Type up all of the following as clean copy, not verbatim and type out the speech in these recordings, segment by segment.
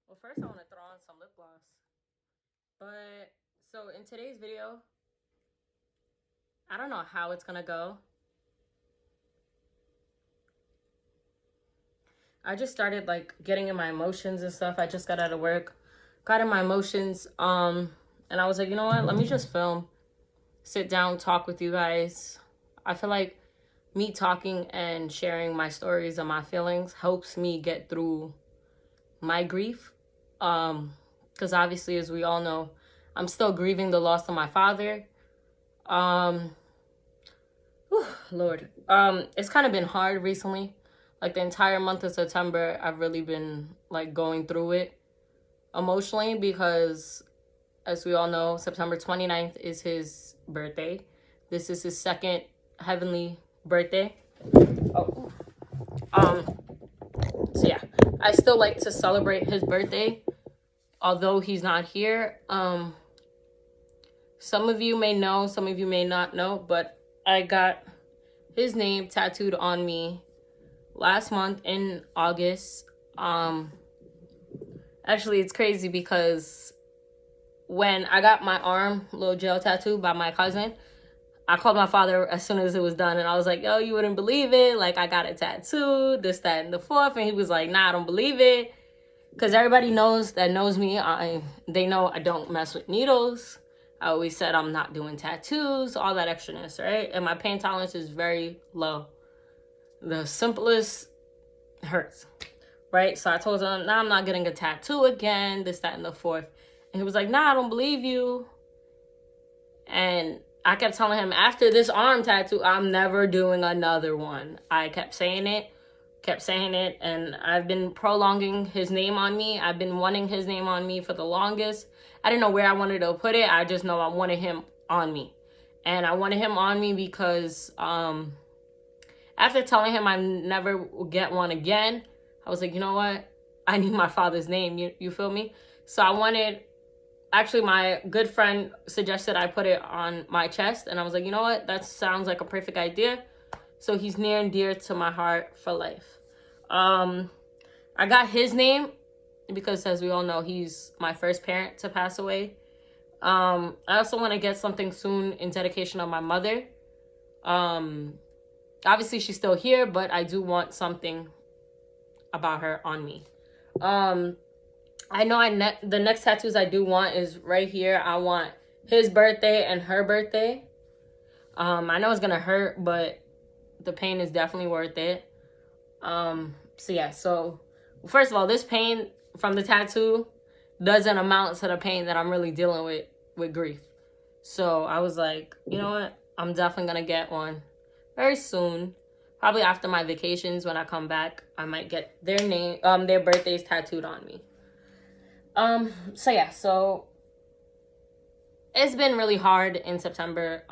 Well, first I want to throw on some lip gloss. But so in today's video, I don't know how it's gonna go. I just started like getting in my emotions and stuff. I just got out of work, got in my emotions, and I was like, you know what? Let me just film, sit down, talk with you guys. I feel like me talking and sharing my stories and my feelings helps me get through my grief. Because obviously, as we all know, I'm still grieving the loss of my father. Um, whew, Lord, it's kind of been hard recently. Like the entire month of September, I've really been like going through it emotionally because, as we all know, September 29th is his birthday. This is his second heavenly birthday. Oh, um, so yeah, I still like to celebrate his birthday, although he's not here. Some of you may know, some of you may not know, but I got his name tattooed on me last month in August. Actually, it's crazy because when I got my arm little gel tattoo by my cousin, I called my father as soon as it was done, and I was like, yo, you wouldn't believe it. Like, I got it tattooed, this, that, and the fourth. And he was like, nah, I don't believe it. Because everybody knows me. They know I don't mess with needles. I always said I'm not doing tattoos, all that extraness, right? And my pain tolerance is very low. The simplest hurts, right? So I told him, nah, I'm not getting a tattoo again, this, that, and the fourth. And he was like, nah, I don't believe you. And I kept telling him, after this arm tattoo, I'm never doing another one. I kept saying it, and I've been prolonging his name on me. I've been wanting his name on me for the longest. I didn't know where I wanted to put it. I just know I wanted him on me. And I wanted him on me because after telling him I never will get one again, I was like, you know what? I need my father's name. You feel me? So I wanted, actually my good friend suggested I put it on my chest. And I was like, you know what? That sounds like a perfect idea. So he's near and dear to my heart for life. I got his name because, as we all know, he's my first parent to pass away. I also want to get something soon in dedication of my mother. Obviously she's still here, but I do want something about her on me. I know the next tattoos I do want is right here. I want his birthday and her birthday. I know it's gonna hurt, but the pain is definitely worth it. So yeah, so first of all, this pain from the tattoo doesn't amount to the pain that I'm really dealing with grief. So I was like, you know what? I'm definitely gonna get one very soon. Probably after my vacations, when I come back, I might get their name, their birthdays tattooed on me. So yeah, so it's been really hard in September.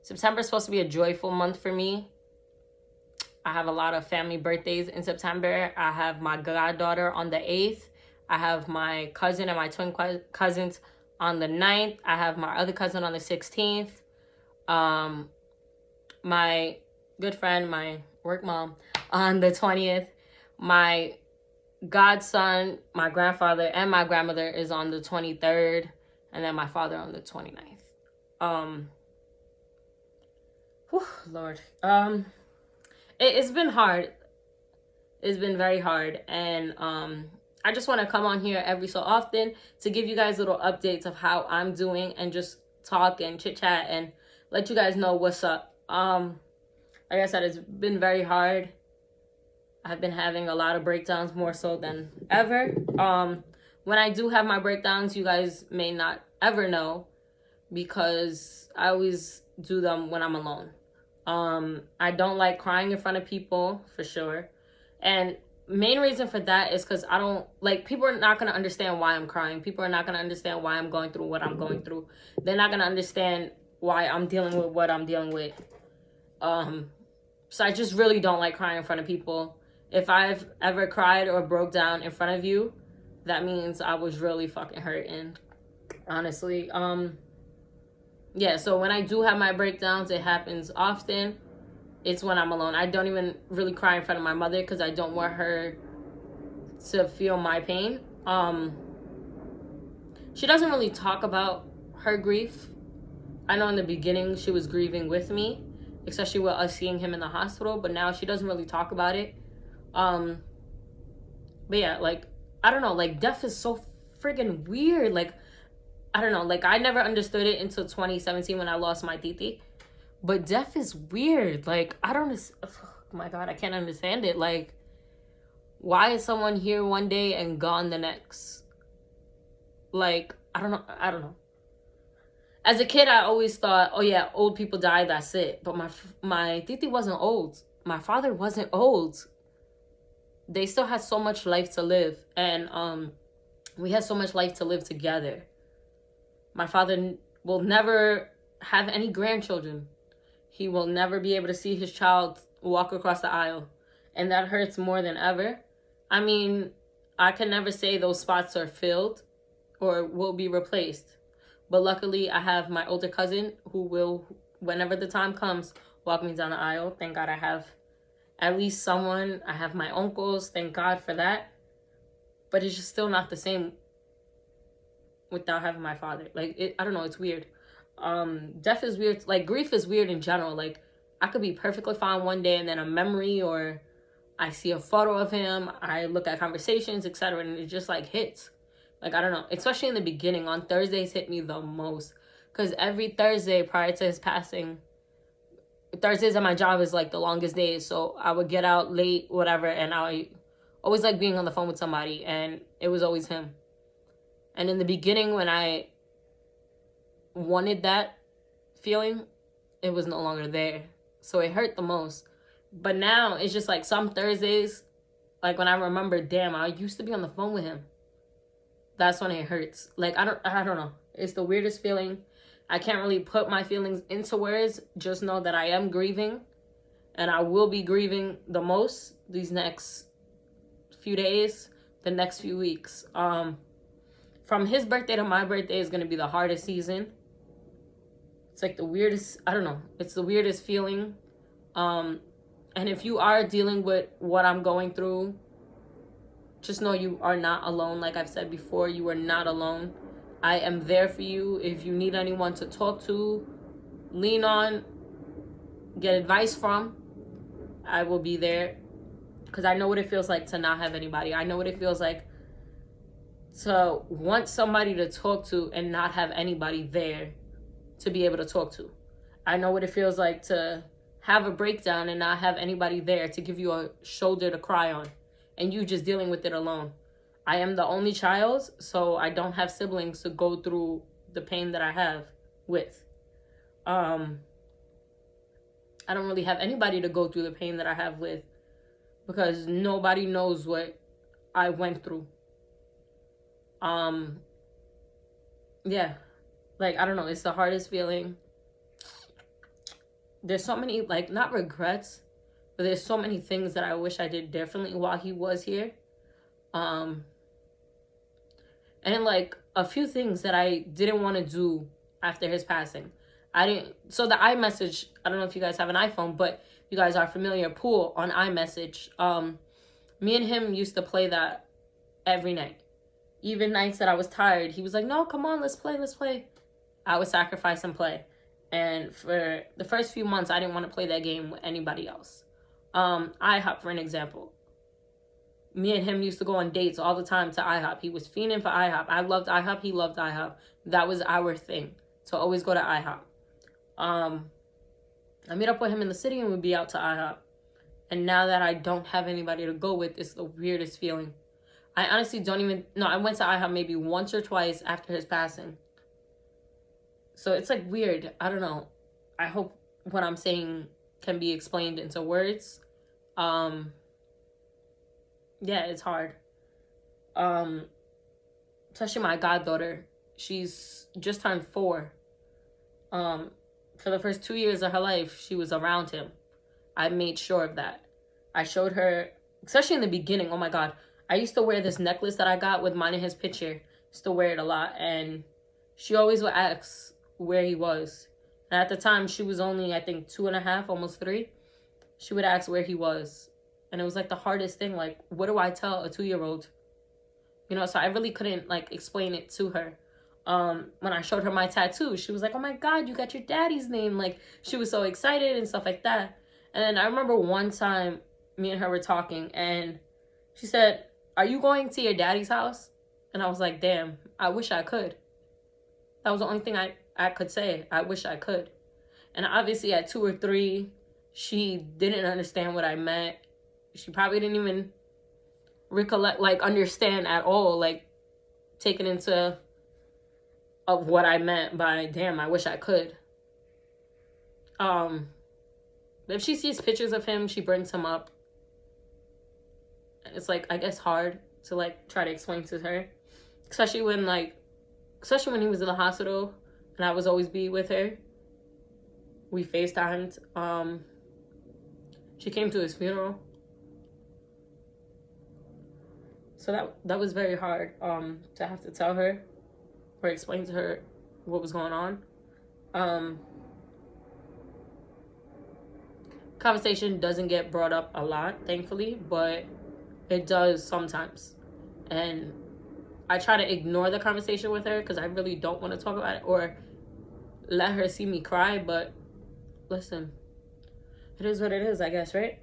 September is supposed to be a joyful month for me. I have a lot of family birthdays in September. I have my goddaughter on the 8th. I have my cousin and my twin cousins on the 9th. I have my other cousin on the 16th. My good friend, my work mom, on the 20th. My godson, my grandfather, and my grandmother is on the 23rd. And then my father on the 29th. Whew, Lord. It's been hard. It's been very hard. And I just want to come on here every so often to give you guys little updates of how I'm doing and just talk and chit chat and let you guys know what's up. Like I said, it's been very hard. I've been having a lot of breakdowns, more so than ever. When I do have my breakdowns, you guys may not ever know because I always do them when I'm alone. I don't like crying in front of people, for sure. And main reason for that is because I don't, like, people are not going to understand why I'm crying. People are not going to understand why I'm going through what I'm going through. They're not going to understand why I'm dealing with what I'm dealing with. So I just really don't like crying in front of people. If I've ever cried or broke down in front of you, that means I was really fucking hurting, honestly. Yeah, so when I do have my breakdowns, it happens often. It's when I'm alone. I don't even really cry in front of my mother because I don't want her to feel my pain. She doesn't really talk about her grief. I know in the beginning she was grieving with me, especially with us seeing him in the hospital, but now she doesn't really talk about it. But yeah, like, I don't know, like, death is so friggin' weird. Like, I don't know, like, I never understood it until 2017 when I lost my titi. But death is weird. Like, I don't, oh my God, I can't understand it. Like, why is someone here one day and gone the next? Like, I don't know. As a kid, I always thought, oh yeah, old people die, that's it. But my titi wasn't old. My father wasn't old. They still had so much life to live. And we had so much life to live together. My father will never have any grandchildren. He will never be able to see his child walk across the aisle. And that hurts more than ever. I mean, I can never say those spots are filled or will be replaced. But luckily, I have my older cousin who will, whenever the time comes, walk me down the aisle. Thank God I have at least someone. I have my uncles. Thank God for that. But it's just still not the same without having my father. Like, I don't know. It's weird. Death is weird. Like, grief is weird in general. Like, I could be perfectly fine one day and then a memory or I see a photo of him. I look at conversations, etc. And it just, like, hits. Like, I don't know, especially in the beginning, on Thursdays hit me the most. Because every Thursday prior to his passing, Thursdays at my job is like the longest days. So I would get out late, whatever, and I always like being on the phone with somebody. And it was always him. And in the beginning, when I wanted that feeling, it was no longer there. So it hurt the most. But now it's just like some Thursdays, like when I remember, damn, I used to be on the phone with him. That's when it hurts. Like, I don't know. It's the weirdest feeling. I can't really put my feelings into words. Just know that I am grieving. And I will be grieving the most these next few days, the next few weeks. From his birthday to my birthday is going to be the hardest season. It's like the weirdest, I don't know. It's the weirdest feeling. And if you are dealing with what I'm going through, just know you are not alone. Like I've said before, you are not alone. I am there for you. If you need anyone to talk to, lean on, get advice from, I will be there. Because I know what it feels like to not have anybody. I know what it feels like to want somebody to talk to and not have anybody there to be able to talk to. I know what it feels like to have a breakdown and not have anybody there to give you a shoulder to cry on. And you just dealing with it alone. I am the only child, so I don't have siblings to go through the pain that I have with. I don't really have anybody to go through the pain that I have with because nobody knows what I went through. Yeah, like, I don't know, it's the hardest feeling. There's so many, like, not regrets, but there's so many things that I wish I did differently while he was here. And like a few things that I didn't want to do after his passing. So the iMessage, I don't know if you guys have an iPhone, but you guys are familiar, Pool on iMessage. Me and him used to play that every night. Even nights that I was tired, he was like, no, come on, let's play. I would sacrifice and play. And for the first few months, I didn't want to play that game with anybody else. IHOP, for an example. Me and him used to go on dates all the time to IHOP. He was fiending for IHOP. I loved IHOP. He loved IHOP. That was our thing, to always go to IHOP. I meet up with him in the city and we'd be out to IHOP. And now that I don't have anybody to go with, it's the weirdest feeling. I honestly don't even... No, I went to IHOP maybe once or twice after his passing. So it's like weird. I don't know. I hope what I'm saying can be explained into words. Yeah, it's hard. Especially my goddaughter. She's just turned 4. For the first 2 years of her life, she was around him. I made sure of that. I showed her, especially in the beginning, oh my God. I used to wear this necklace that I got with mine and his picture. Used to wear it a lot. And she always would ask where he was. And at the time, she was only, I think, 2.5, almost 3. She would ask where he was. And it was like the hardest thing. Like, what do I tell a 2-year-old You know, so I really couldn't like explain it to her. When I showed her my tattoo, she was like, oh my God, you got your daddy's name. Like, she was so excited and stuff like that. And then I remember one time me and her were talking, and she said, are you going to your daddy's house? And I was like, damn, I wish I could. That was the only thing I could say. I wish I could. And obviously at 2 or 3, she didn't understand what I meant. She probably didn't even recollect, like, understand at all, like, taking into of what I meant by, damn, I wish I could. If she sees pictures of him, she brings him up. It's like, I guess, hard to like try to explain to her, especially when he was in the hospital and I was always be with her. We FaceTimed. She came to his funeral, so that was very hard to have to tell her or explain to her what was going on. Conversation doesn't get brought up a lot, thankfully, but it does sometimes. And I try to ignore the conversation with her because I really don't want to talk about it or let her see me cry. But listen, it is what it is, I guess, right?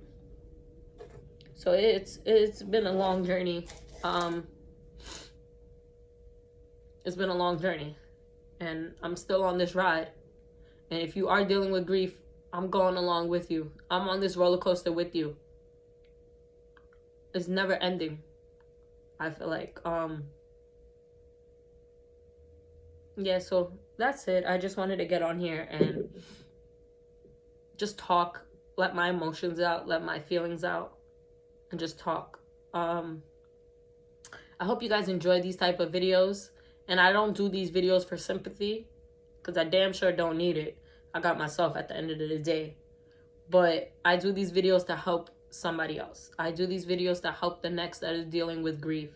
So it's been a long journey. It's been a long journey, and I'm still on this ride. And if you are dealing with grief, I'm going along with you. I'm on this roller coaster with you. It's never ending, I feel like. Yeah, so that's it. I just wanted to get on here and just talk, let my emotions out, let my feelings out, and just talk. I hope you guys enjoy these type of videos. And I don't do these videos for sympathy, because I damn sure don't need it. I got myself at the end of the day. But I do these videos to help somebody else. I do these videos to help the next that is dealing with grief.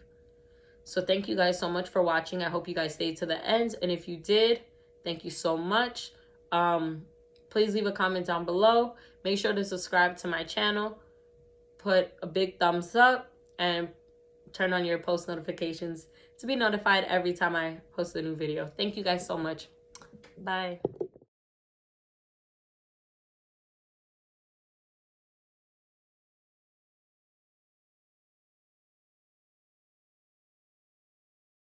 So thank you guys so much for watching. I hope you guys stayed to the end. And if you did, thank you so much. Please leave a comment down below. Make sure to subscribe to my channel. Put a big thumbs up and turn on your post notifications to be notified every time I post a new video. Thank you guys so much. Bye.